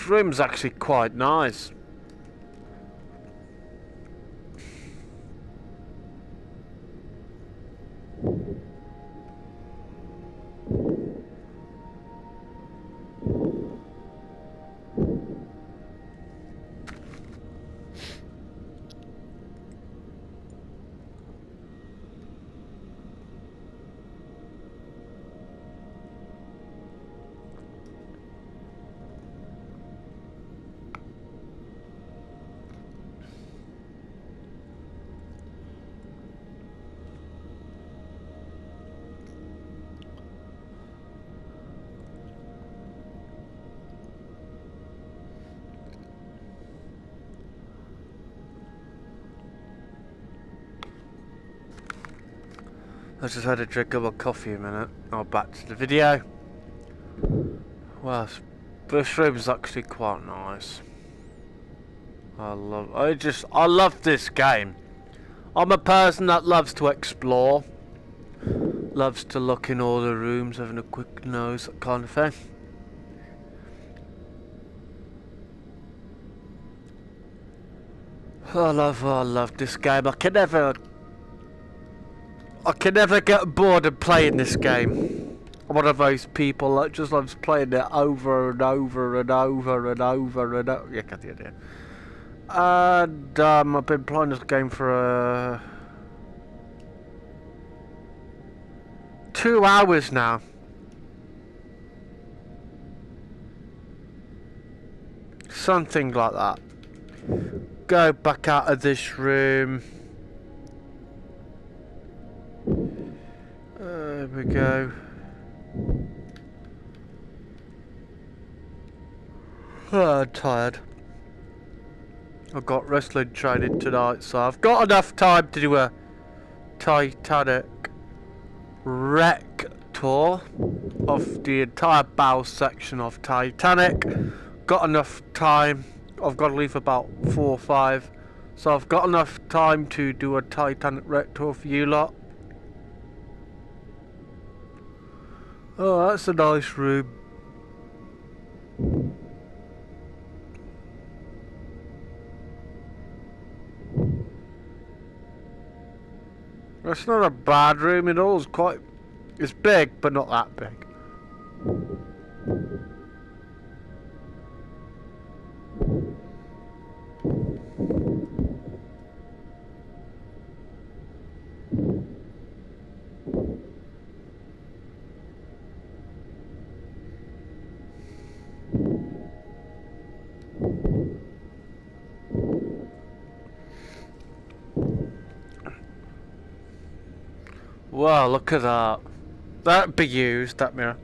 This room's actually quite nice. I just had a drink of my coffee a minute. Now back to the video. Well, this room's actually quite nice. I love this game. I'm a person that loves to explore. Loves to look in all the rooms, having a quick nose, that kind of thing. I love this game. I can never get bored of playing this game. I'm one of those people that just loves playing it over and over and over and over and over. Yeah, got the idea. And I've been playing this game for 2 hours now. Something like that. Go back out of this room. There we go. Oh, I'm tired. I've got wrestling training tonight, so I've got enough time to do a Titanic wreck tour of the entire bow section of Titanic. Got enough time. I've got to leave about 4 or 5, so I've got enough time to do a Titanic wreck tour for you lot. Oh, that's a nice room. It's not a bad room at all. It's big, but not that big. Wow, look at that. That'd be used, that mirror.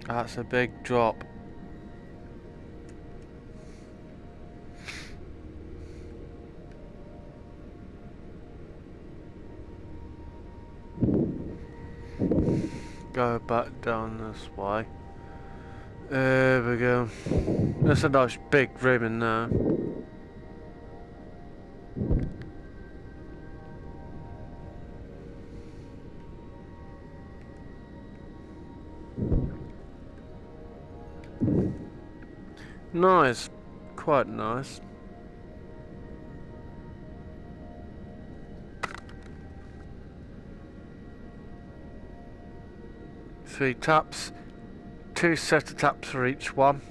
That's a big drop. Go back down this way. There we go. That's a nice big room in there. Nice. Quite nice. Three taps. 2 sets of taps for each one.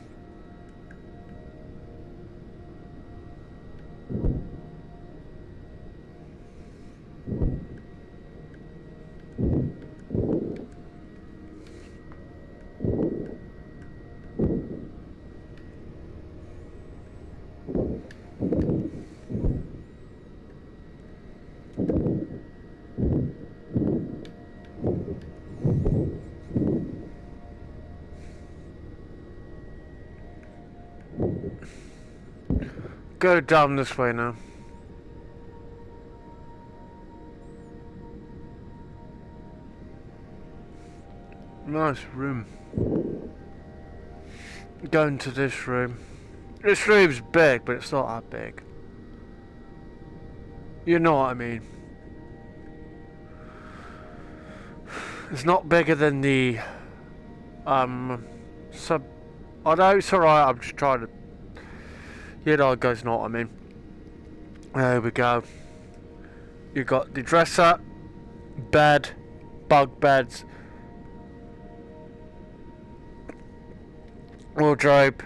Go down this way now. Nice room. Go into this room. This room's big, but it's not that big. You know what I mean. It's not bigger than the sub. I know it's alright. I'm just trying to. You guys know what I mean. There we go. You got the dresser, bed, bunk beds, wardrobe,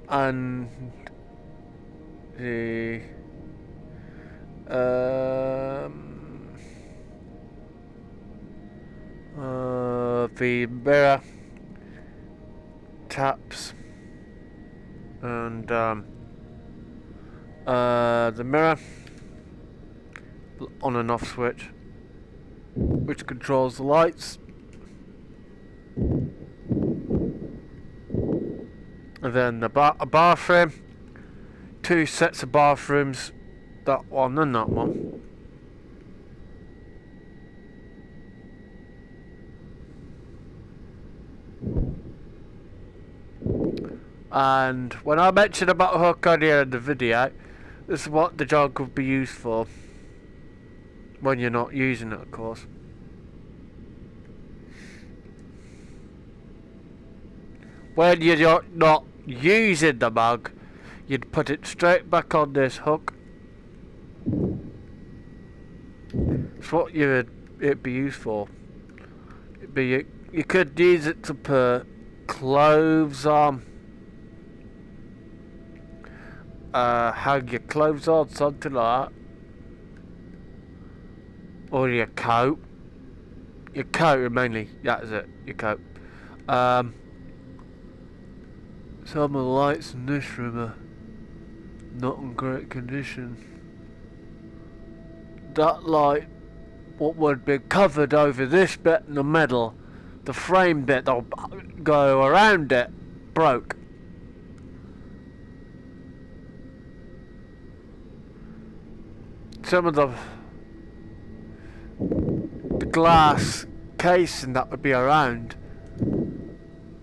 and the mirror, taps, and the mirror on and off switch, which controls the lights, and then the bathroom, 2 sets of bathrooms, that one and that one. And when I mentioned about a hook earlier in the video, this is what the jug would be used for. When you're not using it, of course. When you're not using the mug, you'd put it straight back on this hook. It's what it'd be used for. You could use it to put clothes on. Hang your clothes on, something like that. Or your coat. Your coat mainly, that is it, your coat. Some of the lights in this room are not in great condition. That light, what would be covered over this bit in the middle, the frame bit that'll go around it, broke. Some of the glass casing that would be around,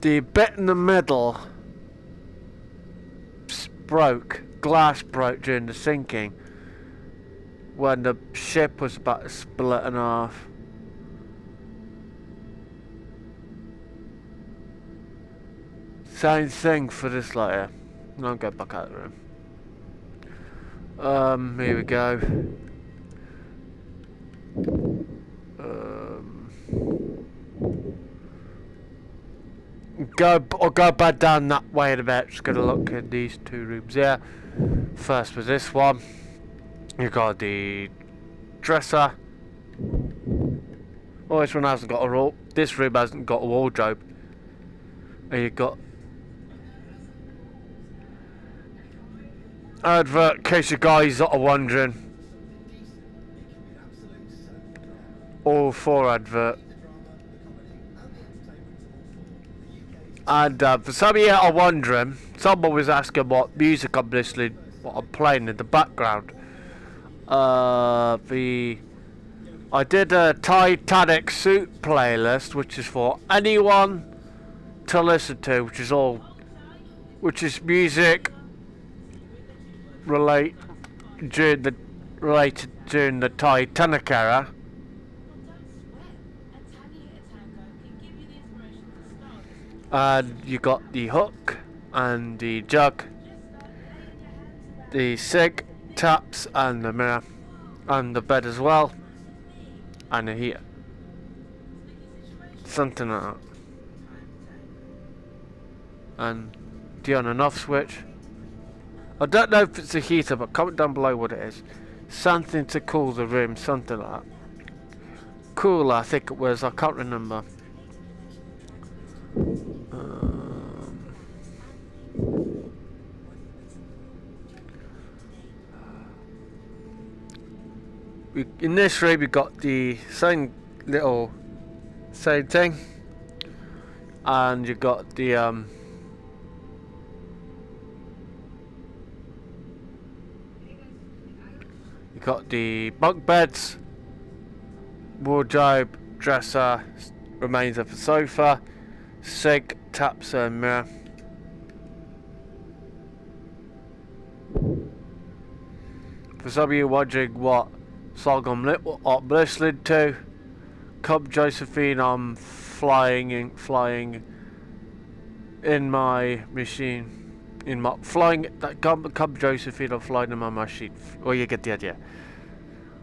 the bit in the middle broke. Glass broke during the sinking when the ship was about to split in half. Same thing for this light here. I'll go back out of the room. Here we go. I'll go back down that way in a bit. Just gonna look in these 2 rooms here. First was this one. You got the dresser. Oh, this one hasn't got a wall. This room hasn't got a wardrobe. And you got advert, in case you guys are wondering. All 4 advert. And for some of you are wondering, someone was asking what music I'm listening, what I'm playing in the background. I did a Titanic suit playlist, which is for anyone to listen to, which is music related during the Titanic era. And you got the hook and the jug, the sink, taps, and the mirror, and the bed as well, and the heater, something like that, and the on and off switch. I don't know if it's a heater, but comment down below what it is. Something to cool the room, something like that. Cooler, I think it was, I can't remember. In this room we got the same thing, and you got the you got the bunk beds, wardrobe, dresser, remains of the sofa, sink, taps, and mirror. For some of you wondering what song I'm listening to, Come Josephine, I'm flying in my machine. Come Josephine, I'm flying in my machine. Well, you get the idea.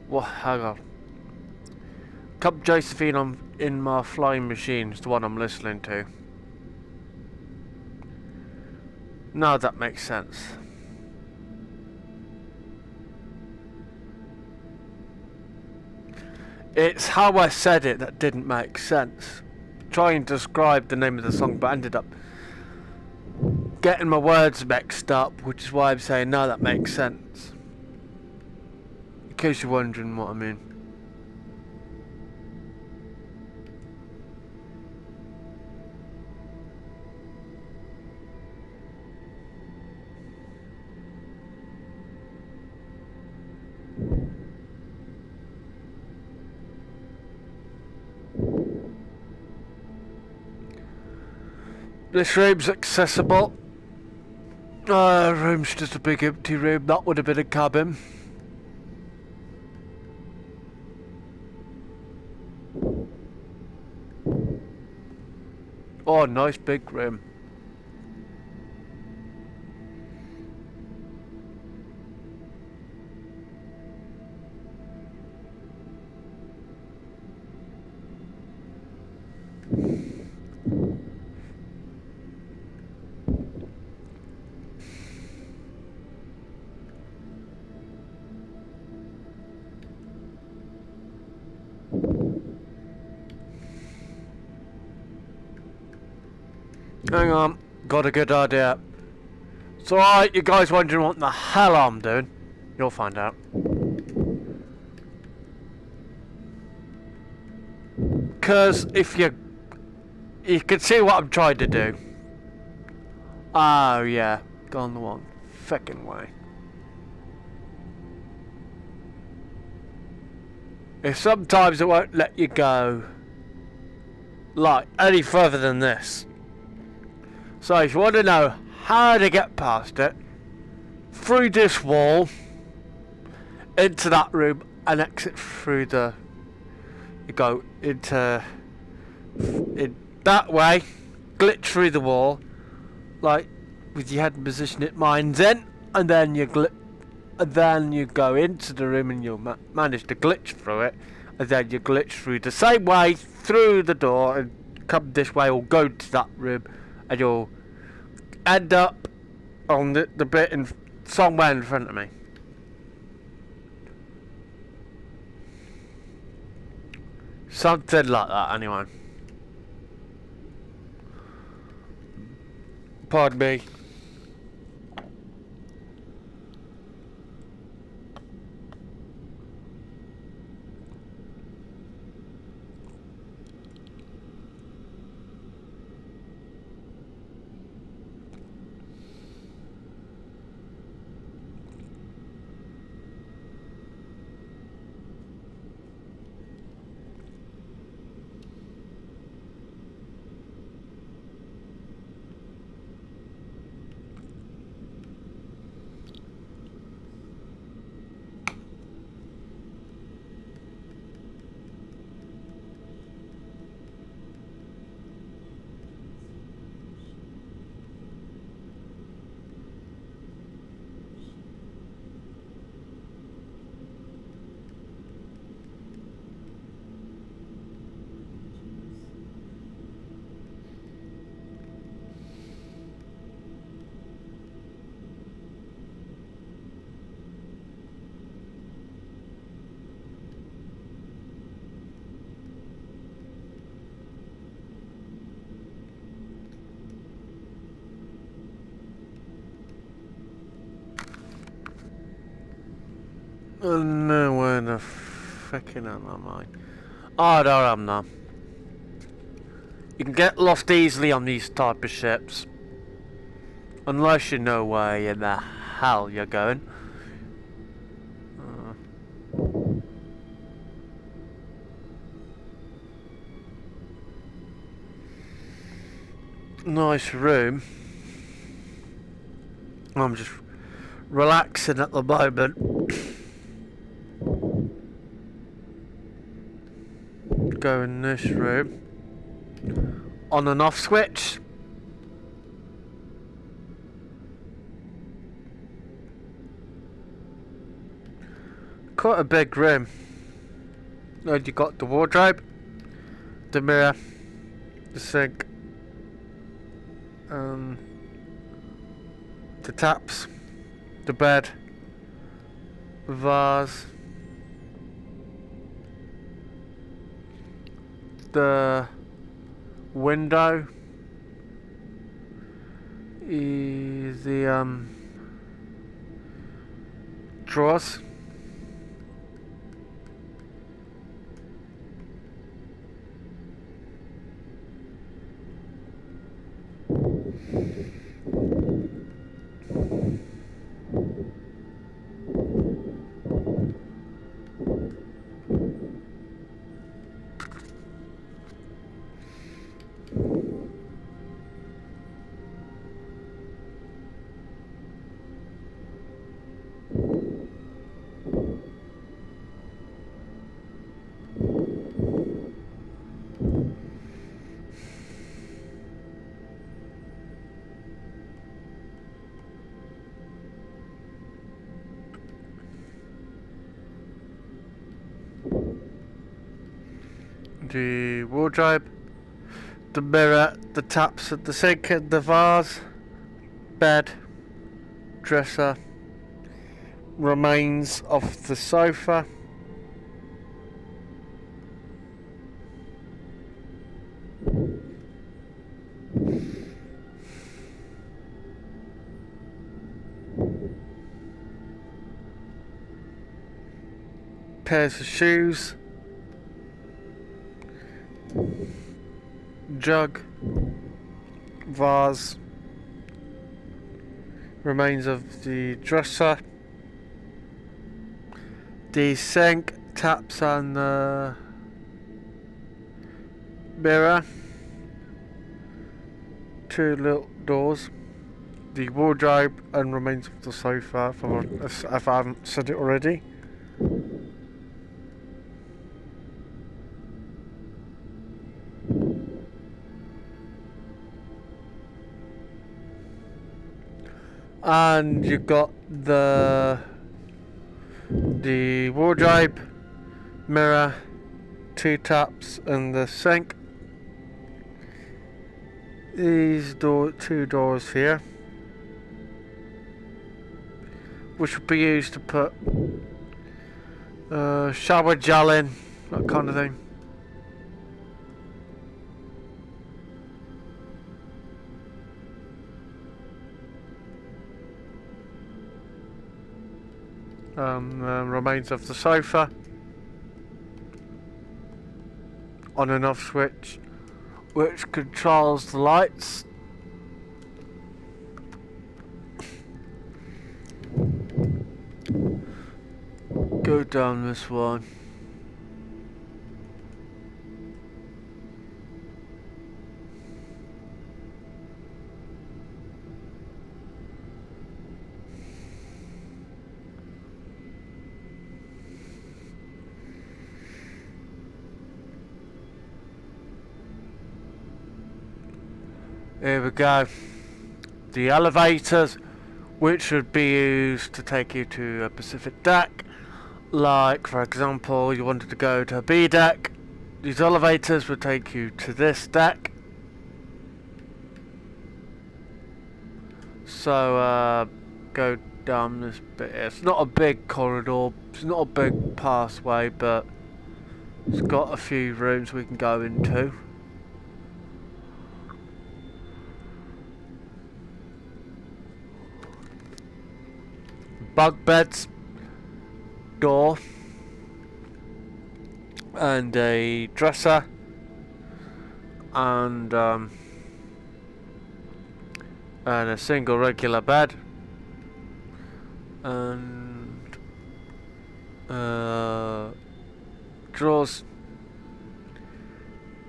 Well, hang on. Come Josephine, I'm in my flying machine. It's the one I'm listening to. Now that makes sense. It's how I said it that didn't make sense. Trying to describe the name of the song, but ended up getting my words mixed up, which is why I'm saying now that makes sense. In case you're wondering what I mean. This room's accessible. Room's just a big empty room. That would have been a cabin. Oh, nice big room. Hang on, got a good idea. It's alright, you guys wondering what the hell I'm doing. You'll find out. Cause if you can see what I'm trying to do. Oh yeah, gone the one fucking way. If sometimes it won't let you go like any further than this. So if you want to know how to get past it, through this wall, into that room, and exit through the... You go into... in that way, glitch through the wall, like with your head position it mine's in, and then you go into the room and you'll manage to glitch through it, and then you glitch through the same way through the door and come this way or go to that room, and you'll end up on the bit in somewhere in front of me. Something like that, anyway. Pardon me. Oh no, where the frickin' am I? Oh, there I am now. You can get lost easily on these type of ships. Unless you know where in the hell you're going. Nice room. I'm just relaxing at the moment. go in this room. On and off switch. Quite a big room. And you got the wardrobe, the mirror, the sink, the taps, the bed, the vase, the window, the drawers. The wardrobe, the mirror, the taps, the sink, the vase, bed, dresser, remains of the sofa, pairs of shoes, jug, vase, remains of the dresser, the sink, taps and the mirror, two little doors, the wardrobe and remains of the sofa, if I haven't said it already. And you've got the wardrobe, mirror, two taps and the sink. These two doors here, which will be used to put shower gel in, that kind of thing. Remains of the sofa, on and off switch, which controls the lights. Go down this one. Here we go. The elevators, which would be used to take you to a Pacific deck. Like, for example, you wanted to go to a B deck. These elevators would take you to this deck. So, go down this bit. It's not a big corridor. It's not a big pathway, but it's got a few rooms we can go into. Bunk beds, door, and a dresser, and a single regular bed, and drawers,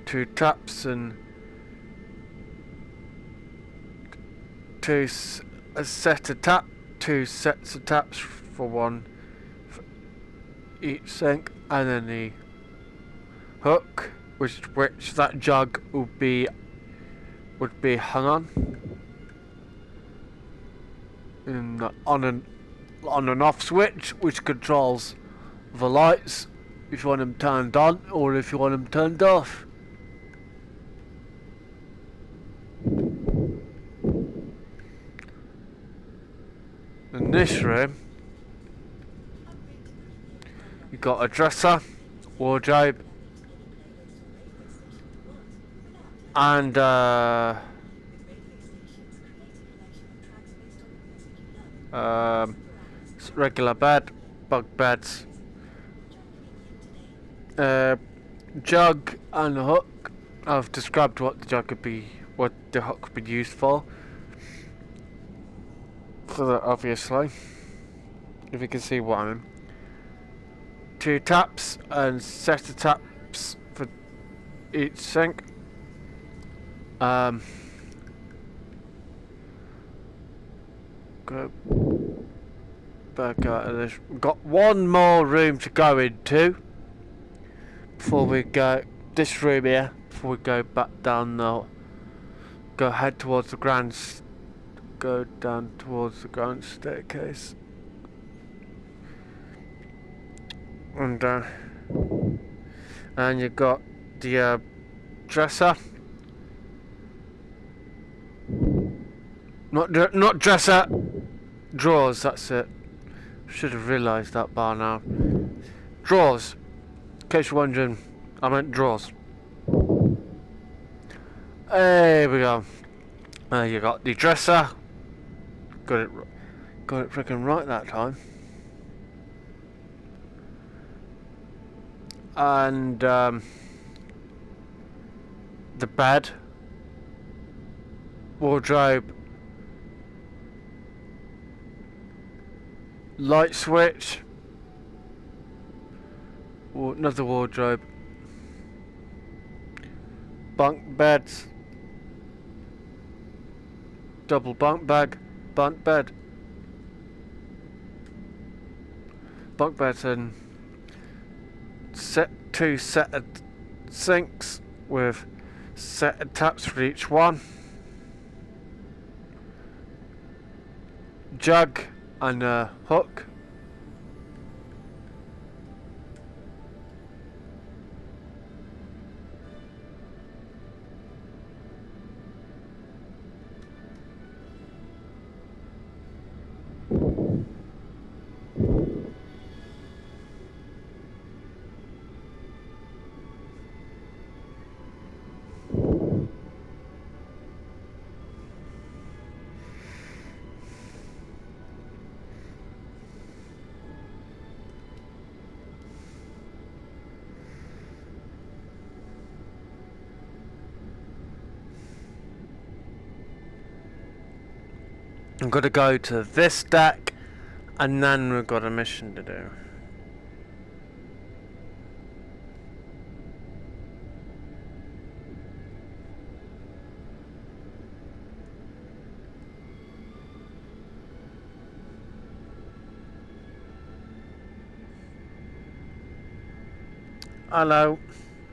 two taps, and a set of taps. Two sets of taps for one for each sink, and then the hook, which that jug would be hung on. And on an off switch, which controls the lights if you want them turned on or if you want them turned off. In this room, you've got a dresser, wardrobe, and regular bed, bunk beds, jug and a hook. I've described what the jug could be, what the hook could be used for that obviously, if you can see what I mean. 2 taps and set of taps for each sink. Go back out of this. We've got one more room to go into before we go. This room here before we go back down the. Head towards the grand. Go down towards the grand staircase. And you've got the dresser. Not dresser. Drawers. That's it. Should have realised that by now. Drawers. In case you're wondering, I meant drawers. There we go. You got the dresser. Got it freaking right that time. And the bed, wardrobe, light switch, or another wardrobe, bunk beds, double bunk bed, bunk beds, and two set of sinks with set of taps for each one, jug and a hook. I'm gonna go to this deck, and then we've got a mission to do. Hello,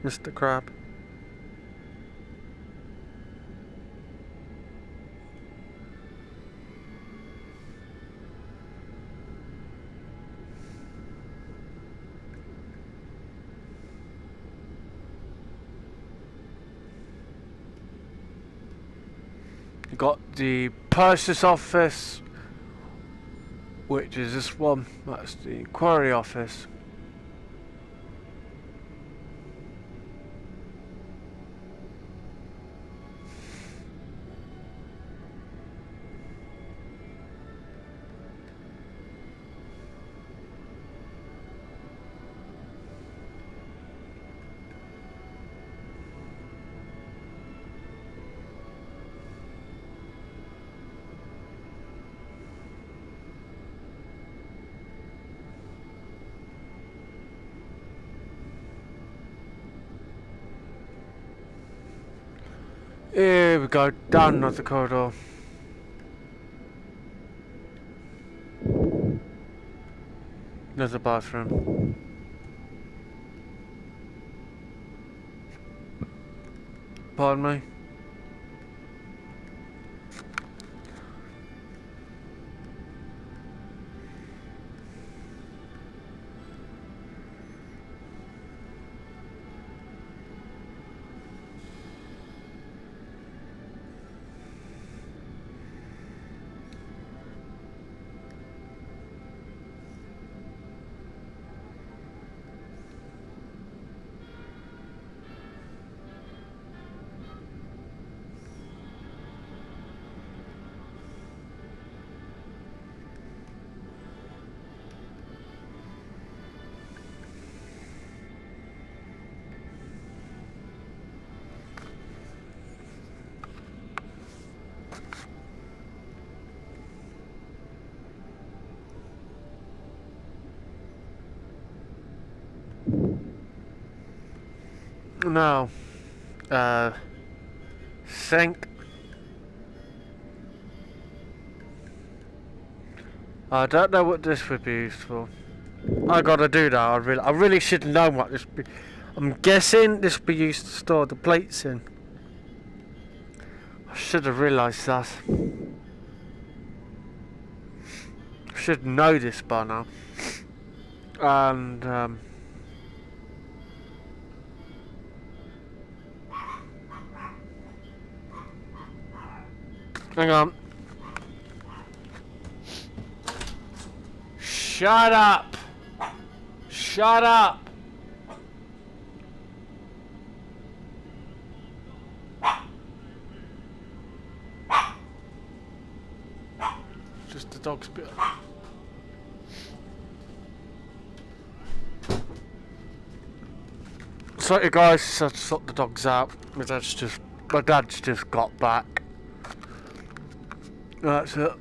Mr. Crab. You got the purchase office, which is this one. That's the inquiry office. Here we go, down another corridor. There's a bathroom. pardon me. Now, sink. I don't know what this would be used for. I gotta do that. I really should know what this be. I'm guessing this would be used to store the plates in. I should have realised that. I should know this by now. And hang on. Shut up! Shut up! Just the dog's bit. Sorry guys, I had to sort the dogs out. My dad's just got back. That's it.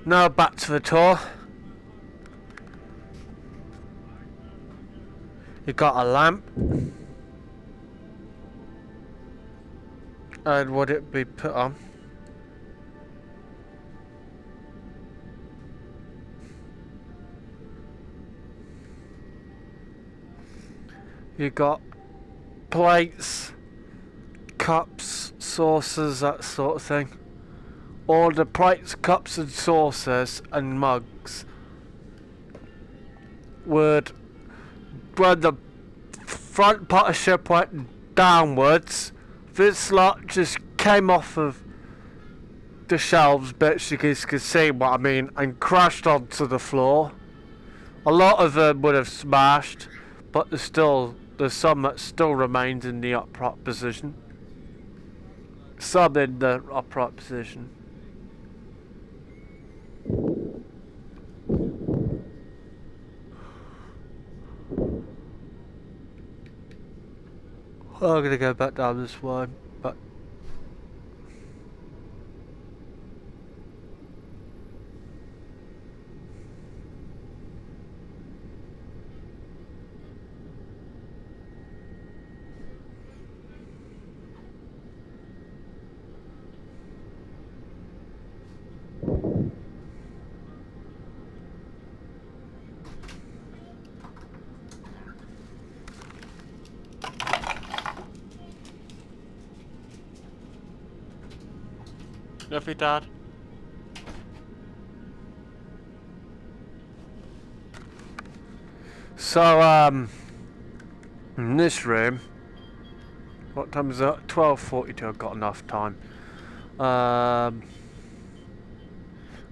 Now back to the tour. You got a lamp. And would it be put on? You got plates, cups, saucers, that sort of thing. All the plates, cups and saucers and mugs would, when the front part of the ship went downwards, this lot just came off of the shelves, bits you guys can see what I mean, and crashed onto the floor. A lot of them would have smashed, but there's some that still remains in the upright position. Some in the upright position. I'm gonna go back down this one, but love you, Dad. So, in this room, what time is it? 12:42. I've got enough time.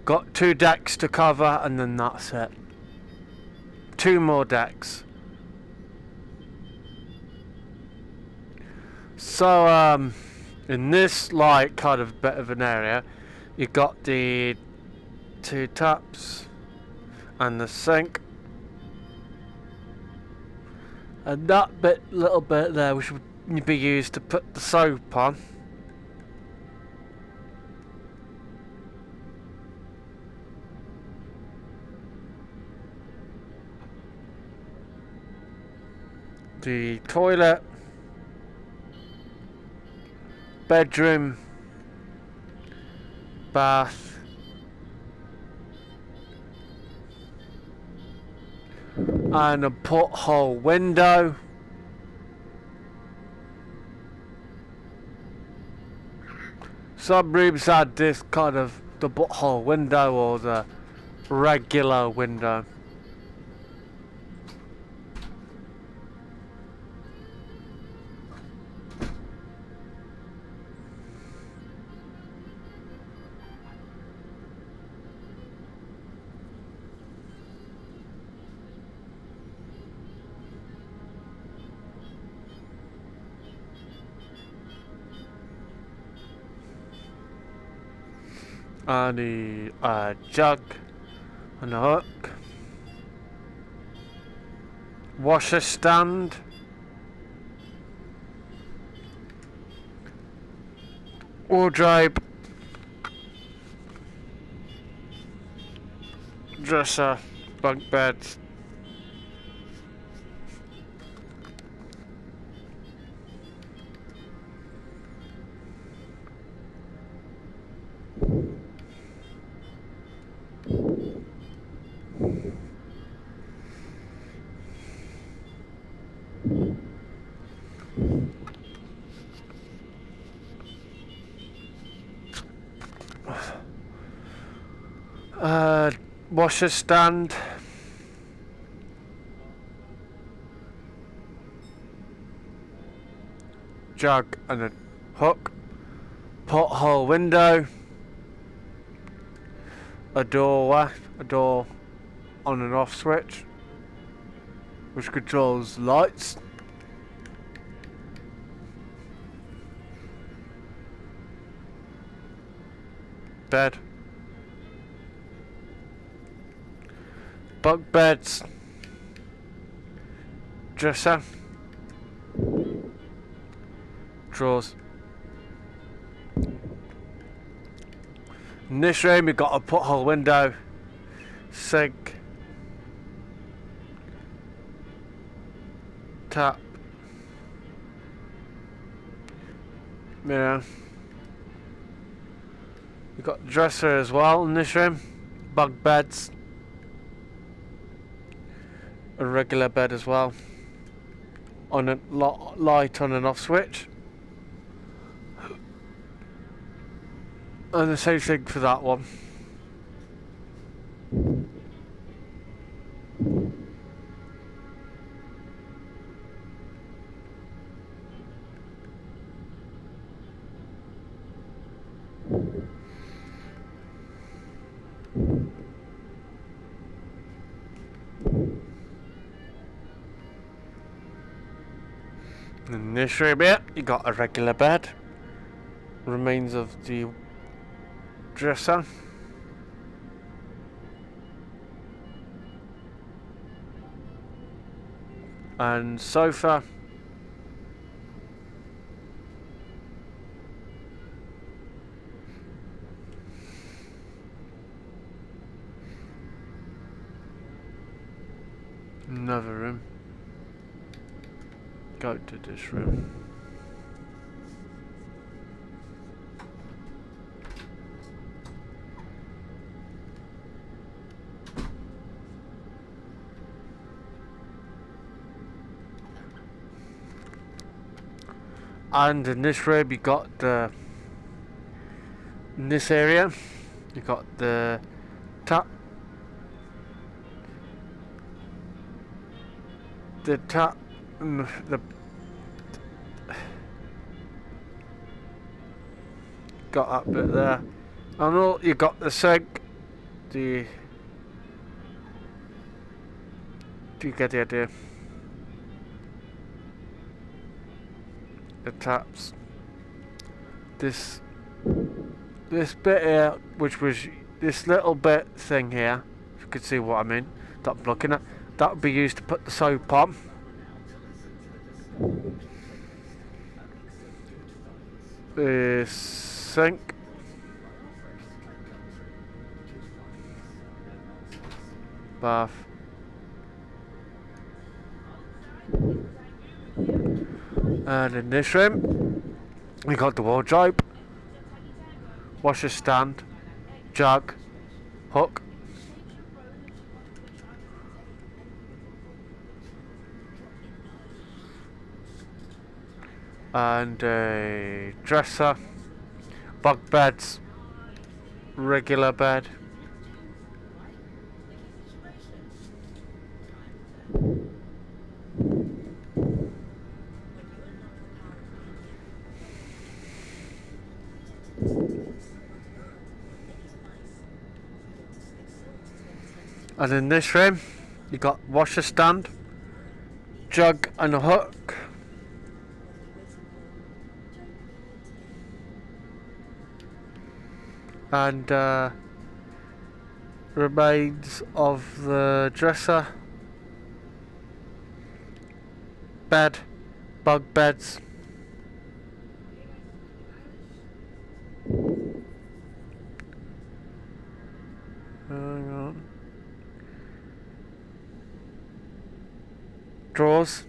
Got 2 decks to cover, and then that's it. 2 more decks. So, in this like kind of bit of an area, you got the 2 taps and the sink, and that little bit there which would be used to put the soap on. The toilet, bedroom, bath, and a porthole window, Some rooms had this kind of the butthole window or the regular window. I need a jug and a hook, washer stand, wardrobe, dresser, bunk beds. Washer stand, jug and a hook, pothole window, a door on and off switch, which controls lights, bed, bunk beds, dresser, drawers. In this room we've got a pothole window, sink, tap, mirror. We've got dresser as well in this room, bunk beds, a regular bed as well, on a light on and off switch, and the same thing for that one. In this room here, you got a regular bed, remains of the dresser, and sofa, another room. Go to this room. And in this room you got the, in this area you got the tap, and the got that bit there, and all you got the sink, do you get the idea? The taps, this bit here, which was this little bit thing here, if you can see what I mean, that I'm looking at, that would be used to put the soap on. This sink, bath, and in this room we got the wardrobe, washer stand, jug, hook, and a dresser, Bunk beds. Regular bed. And in this room, you got washer stand, jug and a hook. And remains of the dresser, bed, bunk beds. Hang on. Drawers.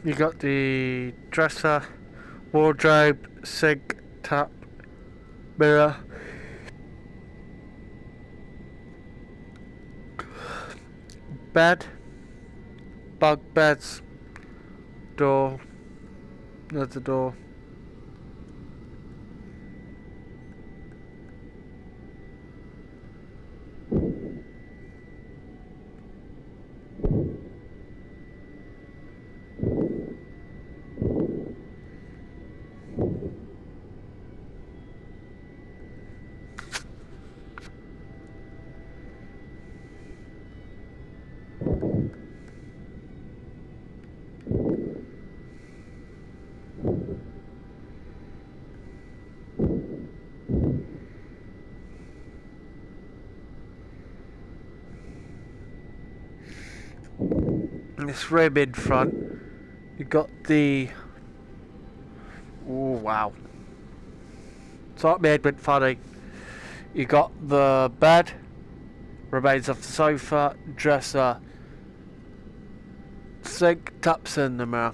You got the dresser, wardrobe, sink, tap, mirror, bed, bunk beds, door, there's the door. This room in front, you got the, oh wow, so it made went funny. You got the bed, remains of the sofa, dresser, sink, taps in the mirror.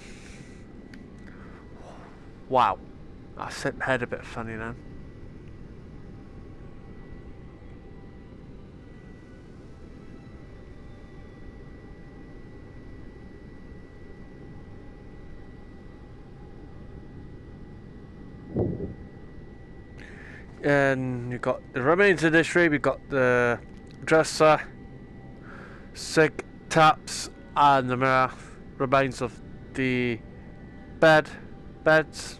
Wow, I set my head a bit funny then. And you've got the remains of this room, you've got the dresser, sink, taps, and the mirror. Remains of the beds.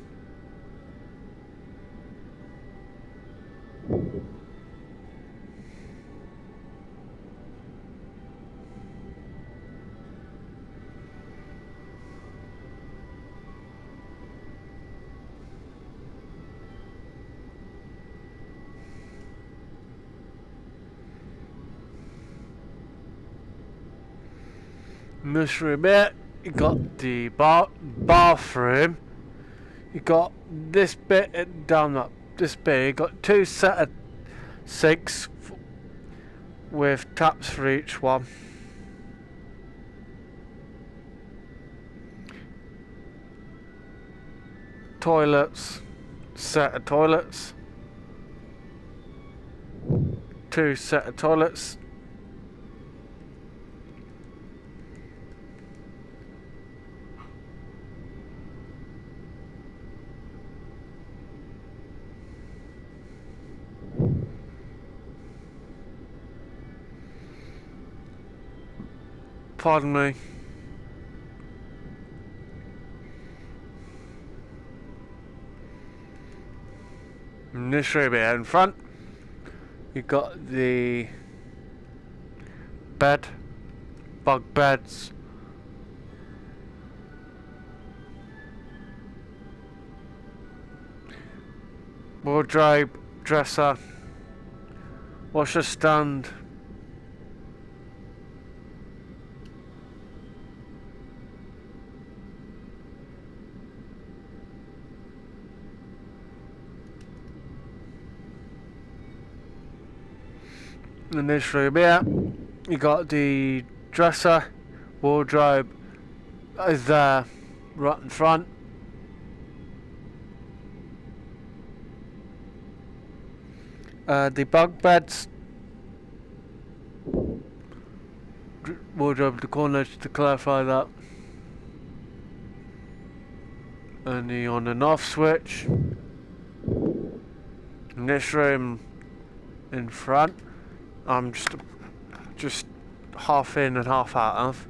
In this room here, you got the bathroom. You got this bit down this bit. You got two set of sinks with taps for each one. Toilets, set of toilets. Two set of toilets. Pardon me. In this room here in front, you got the bed, bunk beds, wardrobe, dresser, washer stand, In this room here, you got the dresser, wardrobe is there, right in front. The bunk beds, wardrobe in the corner, just to clarify that. And the on and off switch. In this room in front, I'm just half in and half out of.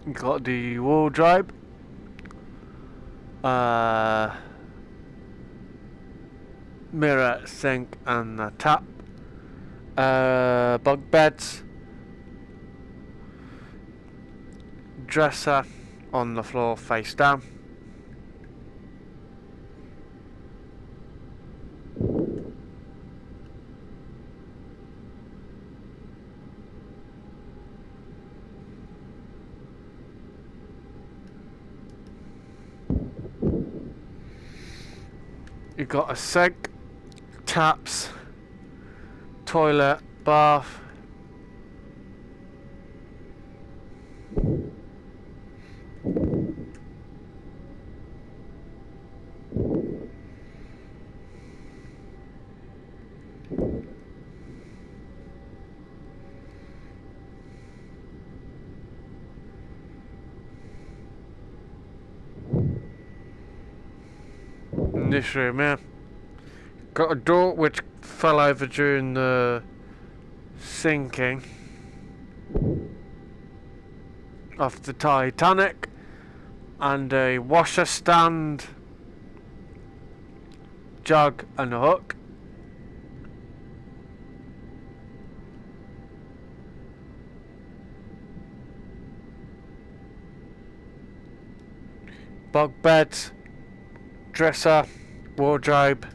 You got the wardrobe, mirror, sink, and the tap. Bunk beds, dresser on the floor face down. You got a sink, taps, toilet, bath. In this room here, got a door which fell over during the sinking of the Titanic, and a washer stand, jug and a hook. Bunk beds, dresser, wardrobe,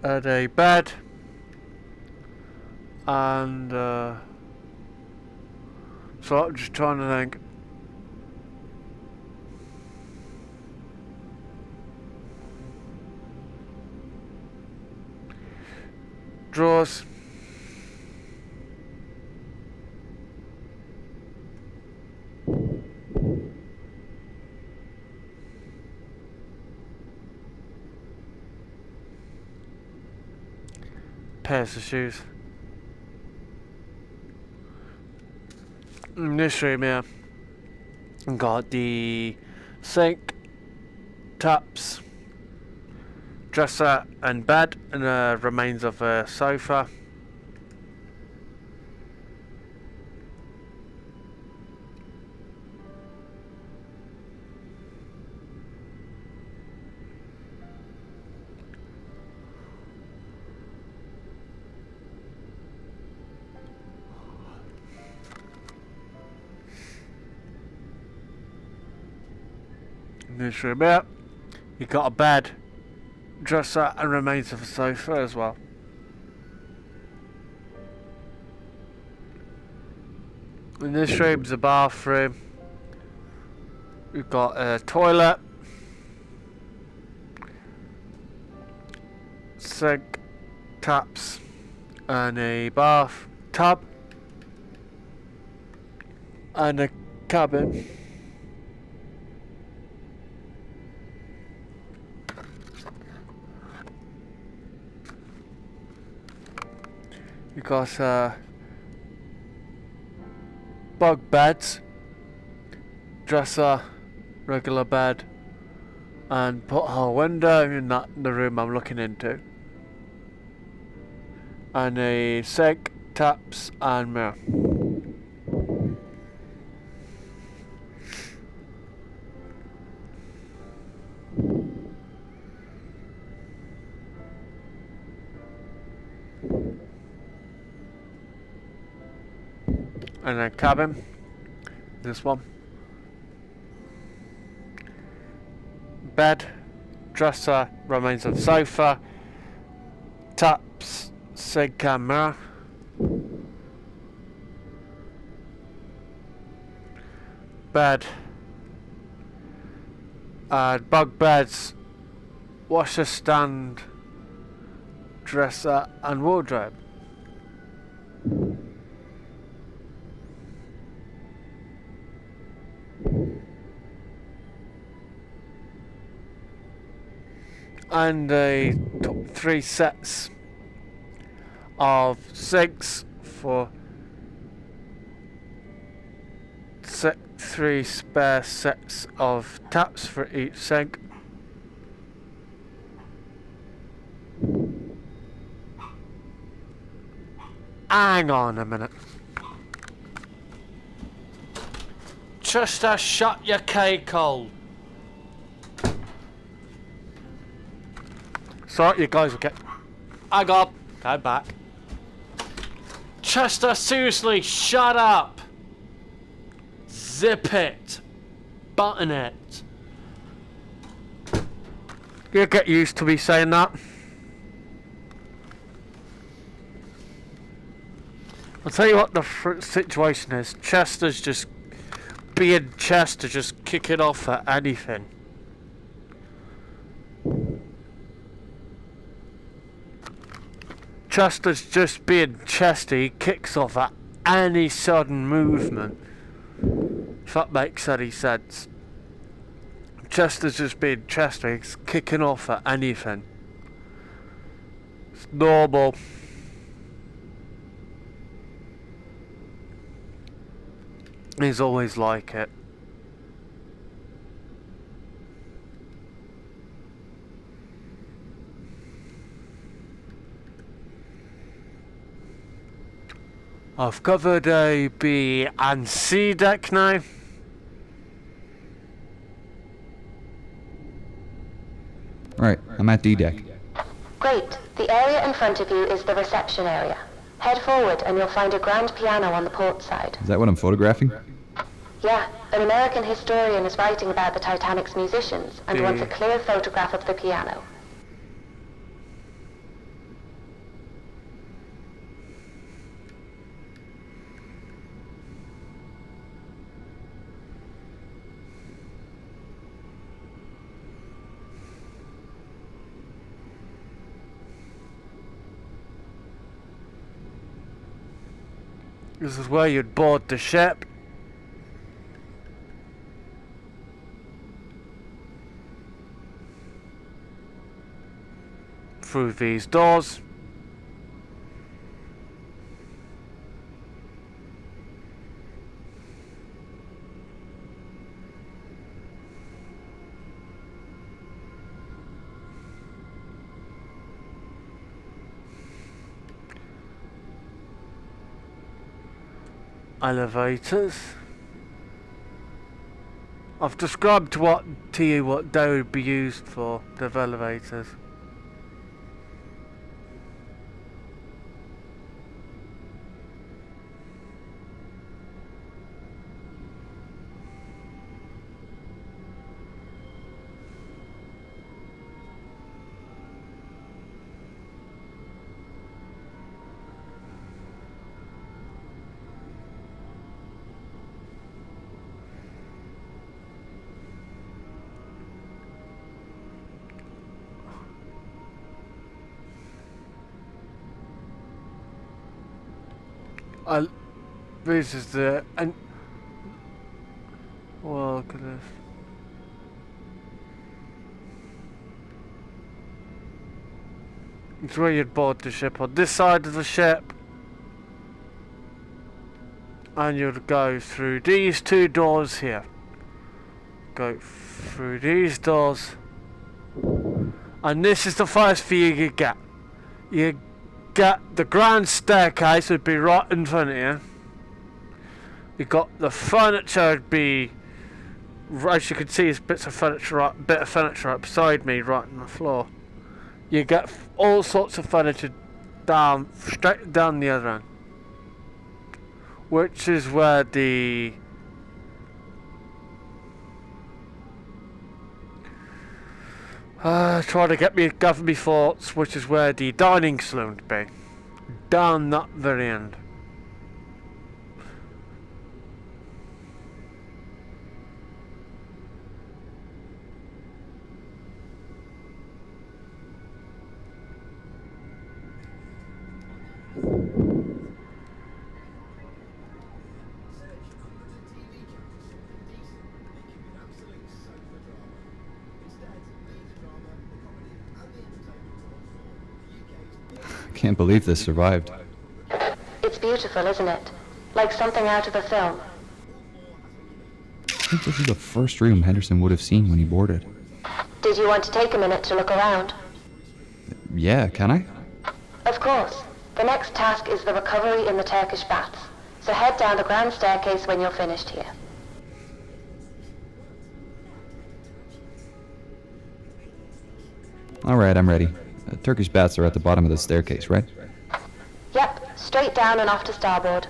and a bed, and so I'm just trying to think. Drawers, pairs of shoes. In this room here, got the sink, taps, dresser and bed, and the remains of a sofa. In this room here, you got a bed, dresser and remains of a sofa as well. In this room's a bathroom. We've got a toilet, sink, taps and a bath tub and a cabin. You got bunk beds, dresser, regular bed, and porthole window in the room I'm looking into, and a sink, taps, and mirror. And a cabin, this one. Bed, dresser, remains of sofa, taps, sink and mirror. Bed, bunk beds, washer stand, dresser and wardrobe. And a top 3 sets of sinks for 3 spare sets of taps for each sink. Hang on a minute. Chester, shut your cake hole. Sorry, you guys will get... Hang on. Go back. Chester, seriously, shut up. Zip it. Button it. You'll get used to me saying that. I'll tell you what the situation is. Chester's just being Chester, just kicking off at anything. Chester's just being Chester, he kicks off at any sudden movement. If that makes any sense. Chester's just being Chester, he's kicking off at anything. It's normal. He's always like it. I've covered a B and C deck now. Right, I'm at D deck. Great. The area in front of you is the reception area. Head forward and you'll find a grand piano on the port side. Is that what I'm photographing? Yeah, an American historian is writing about the Titanic's musicians and wants a clear photograph of the piano. This is where you'd board the ship. Through these doors. Elevators. I've described to you what they would be used for, the elevators. This is the well, look at this. It's where you'd board the ship on this side of the ship, and you'd go through these 2 doors here. Go through these doors, and this is the first view you get. You get the grand staircase would be right in front of you. You got the furniture would be, as you can see, is bit of furniture right beside me, right on the floor. You get all sorts of furniture down, straight down the other end, which is where the try to get me gather me thoughts, which is where the dining saloon would be, down that very end. can't believe this survived. It's beautiful, isn't it? Like something out of a film. I think this is the first room Henderson would have seen when he boarded. Did you want to take a minute to look around? Yeah, can I? Of course. The next task is the recovery in the Turkish baths. So head down the grand staircase when you're finished here. Alright, I'm ready. Turkish baths are at the bottom of the staircase, right? Yep, straight down and off to starboard.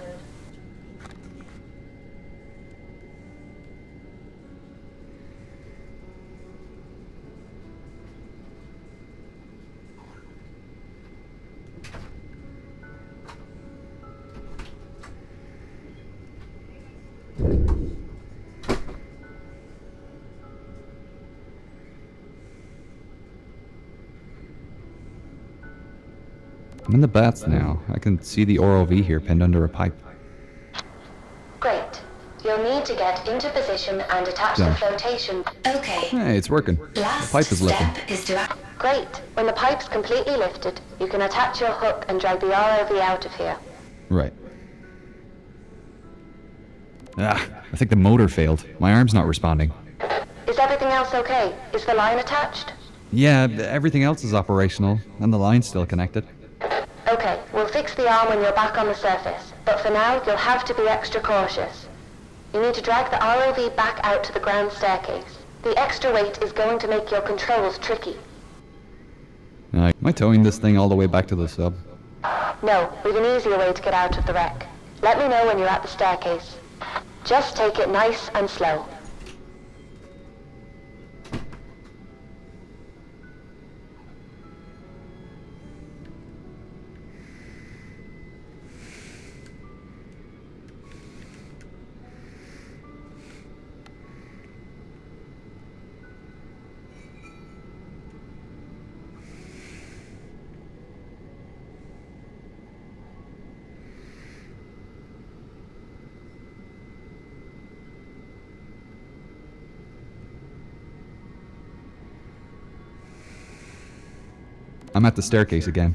I'm in the baths now. I can see the ROV here pinned under a pipe. Great. You'll need to get into position and attach the Done. flotation. Okay. Hey, it's working. The pipe is lifting. Great. When the pipe's completely lifted, you can attach your hook and drag the ROV out of here. Right. Ah, I think the motor failed. My arm's not responding. Is everything else okay? Is the line attached? Yeah, everything else is operational, and the line's still connected. Okay, we'll fix the arm when you're back on the surface, but for now, you'll have to be extra cautious. You need to drag the ROV back out to the grand staircase. The extra weight is going to make your controls tricky. Am I towing this thing all the way back to the sub? No, we've an easier way to get out of the wreck. Let me know when you're at the staircase. Just take it nice and slow. I'm at the staircase again.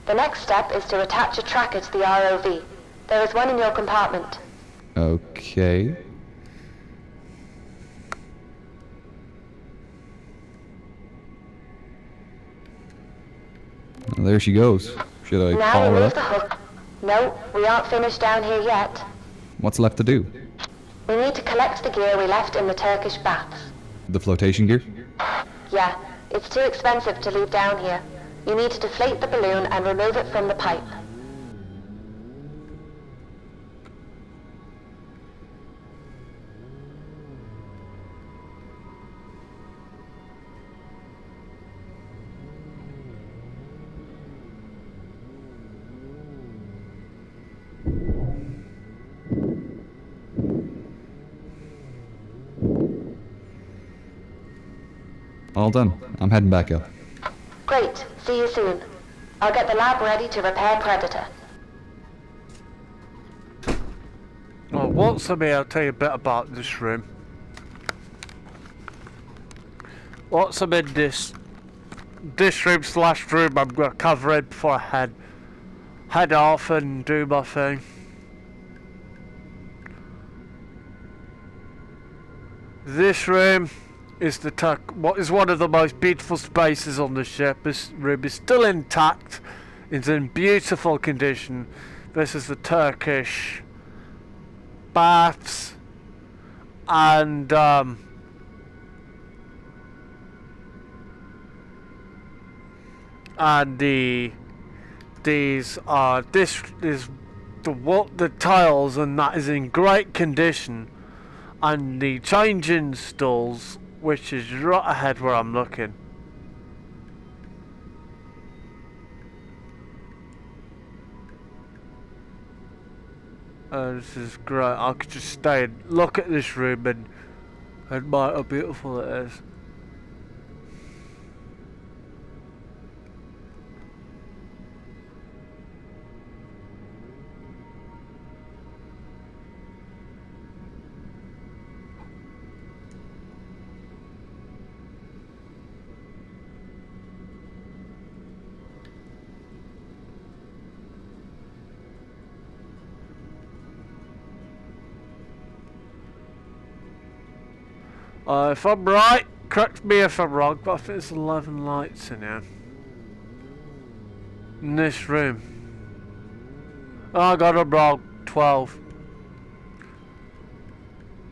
The next step is to attach a tracker to the ROV. There is one in your compartment. Okay. Well, there she goes. Should I Now call her remove up? the hook. No, we aren't finished down here yet. What's left to do? We need to collect the gear we left in the Turkish baths. The flotation gear? Yeah, it's too expensive to leave down here. You need to deflate the balloon and remove it from the pipe. All done. I'm heading back up. Great, see you soon. I'll get the lab ready to repair Predator. Well, what's me? I'll tell you a bit about this room. What's in this room slash room I'm gonna cover it before I head off and do my thing. This room is what is one of the most beautiful spaces on the ship. This room is still intact. It's in beautiful condition. This is the Turkish baths, and this is the tiles, and that is in great condition, and the changing stalls, which is right ahead where I'm looking. This is great. I could just stay and look at this room and admire how beautiful it is. If I'm right, correct me if I'm wrong, but I think there's 11 lights in here. In this room. Oh, I got it wrong. 12.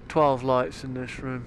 12 lights in this room.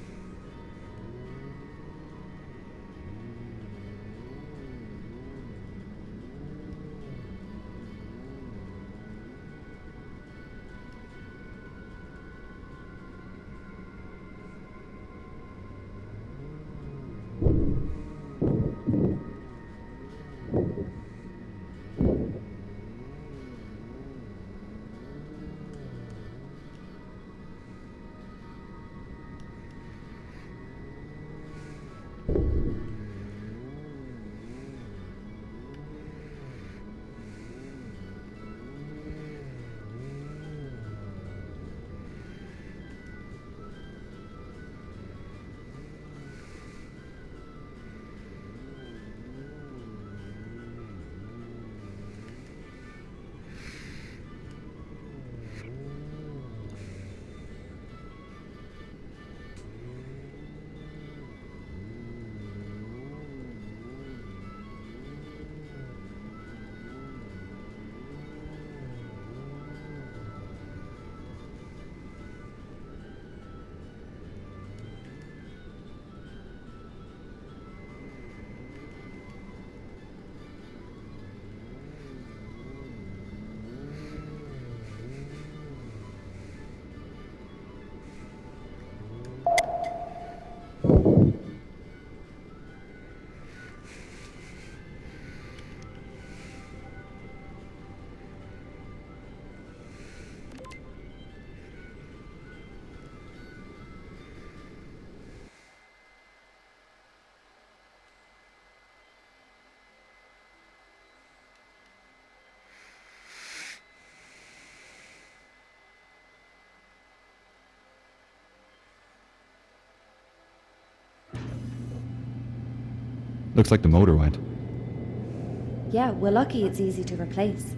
Looks like the motor went. Yeah, we're lucky it's easy to replace.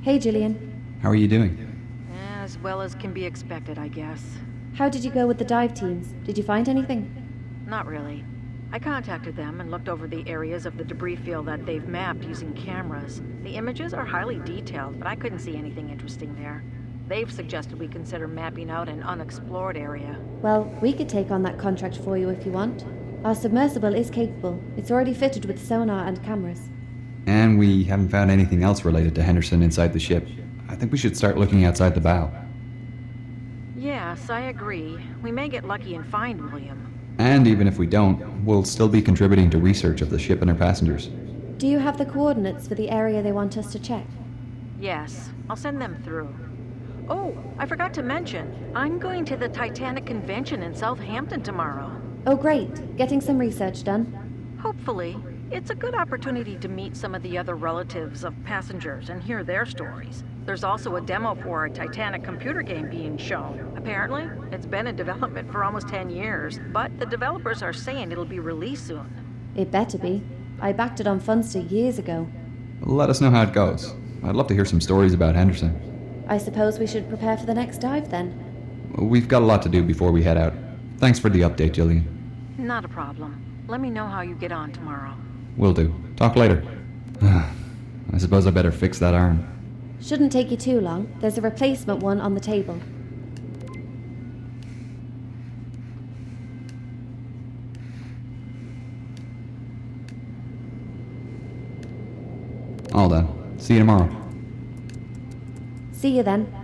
Hey, Gillian. How are you doing? As well as can be expected, I guess. How did you go with the dive teams? Did you find anything? Not really. I contacted them and looked over the areas of the debris field that they've mapped using cameras. The images are highly detailed, but I couldn't see anything interesting there. They've suggested we consider mapping out an unexplored area. Well, we could take on that contract for you if you want. Our submersible is capable. It's already fitted with sonar and cameras. And we haven't found anything else related to Henderson inside the ship. I think we should start looking outside the bow. Yes, I agree. We may get lucky and find William. And even if we don't, we'll still be contributing to research of the ship and her passengers. Do you have the coordinates for the area they want us to check? Yes, I'll send them through. Oh, I forgot to mention, I'm going to the Titanic convention in Southampton tomorrow. Oh, great. Getting some research done. Hopefully. It's a good opportunity to meet some of the other relatives of passengers and hear their stories. There's also a demo for a Titanic computer game being shown. Apparently, it's been in development for almost 10 years, but the developers are saying it'll be released soon. It better be. I backed it on Funster years ago. Let us know how it goes. I'd love to hear some stories about Henderson. I suppose we should prepare for the next dive then. We've got a lot to do before we head out. Thanks for the update, Jillian. Not a problem. Let me know how you get on tomorrow. Will do. Talk later. I suppose I better fix that arm. Shouldn't take you too long. There's a replacement one on the table. All done. See you tomorrow. See you then.